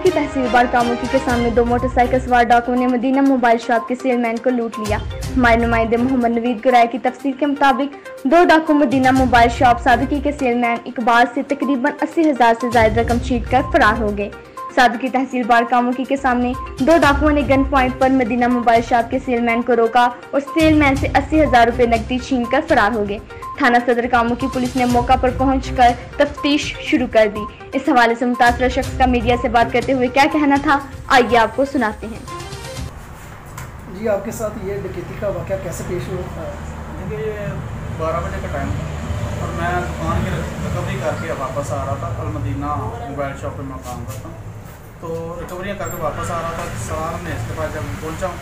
की तहसील बाड़कामुखी के सामने दो मोटरसाइकिल सवार डाकुओं ने मदीना मोबाइल शॉप के सेलमैन को लूट लिया। हमारे नुमाइंदे मोहम्मद नवीद गुराई की तफसील के मुताबिक दो डाकू मदीना मोबाइल शॉप सादकी के सेलमैन इकबाल से तकरीबन 80,000 से ज्यादा रकम छीन कर फरार हो गए। सादकी तहसील बाड़कामुखी के सामने दो डाकुओं ने गन पॉइंट पर मदीना मोबाइल शॉप के सेलमैन को रोका और सेलमैन से 80,000 रुपए नकदी छीन कर फरार हो गए। थाना सदर कामुकी पुलिस ने मौका पर पहुंचकर तफ्तीश शुरू कर दी। इस हवाले से मुतासरा शख्स का मीडिया से बात करते हुए क्या कहना था, आइए आपको सुनाते हैं। जी, आपके साथ ये डकैती का वाक़या कैसे पेश हुआ? देखिए, ये 12 बजे का टाइम था और मैं दुकान की रिकवरी करके वापस आ रहा था। अलमदीना मोबाइल शॉप पे मैं काम करता हूँ, तो रिकवरियाँ करके वापस आ रहा था। सवाल में इसके पास जब पहुँचा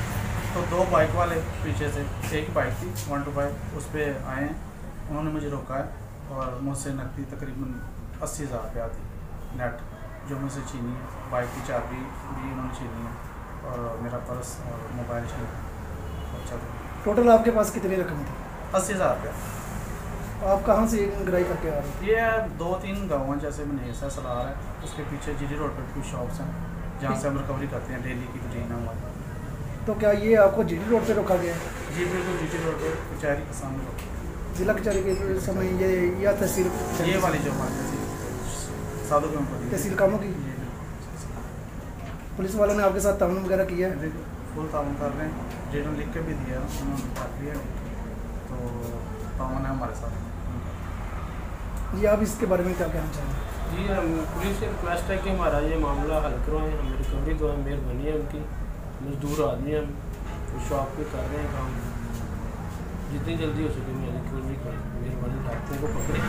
तो दो बाइक वाले पीछे से, एक बाइक थी 125, उस पर आए हैं। उन्होंने मुझे रोका है और मुझसे नकदी तकरीबन 80,000 रुपया थी नेट, जो मुझसे छीनी है। बाइक की चाबी भी उन्होंने छीनी है और मेरा पर्स और मोबाइल छीन। अच्छा, टोटल आपके पास कितनी रकम थी? 80,000 रुपया। आप कहाँ से गाड़ी करके आ रहे थे? ये 2-3 गाँव हैं, जैसे मनेसा सलार है, उसके पीछे जीडी रोड पर कुछ शॉप्स हैं जहाँ से हम रिकवरी करते हैं। डेली की रूटीन है हमारी। तो क्या ये आपको जीडी रोड पे रोका गया? जी बिल्कुल, जीडी रोड पर कचहरी के सामने रोका। जिला कचहरी के समय ये या तहसील? ये वाली जो हमारी साधु में पड़ी तहसील कामों की। पुलिस वालों ने आपके साथ ताउन वगैरह किया है? फुल ताउन कर रहे हैं, जिन्होंने लिख के भी दिया, उन्होंने काट लिया, तो ताउन है हमारे साथ। जी, आप इसके बारे में क्या कहना चाहेंगे? जी, हम पुलिस से रिक्वेस्ट है कि हमारा ये मामला हल करवाएं, हमें रिकवरी दो, मेहरबानी है उनकी। मजदूर आदमी हैं, हम शॉप पे कर रहे हैं काम, जितनी जल्दी हो सके मैं रिकवरी करें। मेहरबानी, डाकुओं को पकड़े,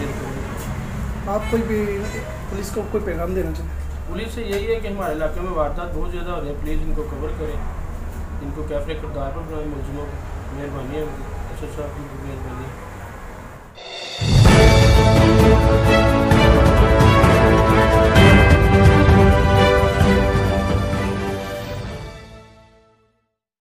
रिकवरी करें। आप कोई भी पुलिस को कोई पैगाम देना चाहें? पुलिस से यही है कि हमारे इलाके में वारदात बहुत ज़्यादा हो रही है, प्लीज़ इनको कवर करें, इनको कैफे किरदार पर बनाएं मुलजिमों को। मेहरबानी है, अच्छा साहब की मेहरबानी।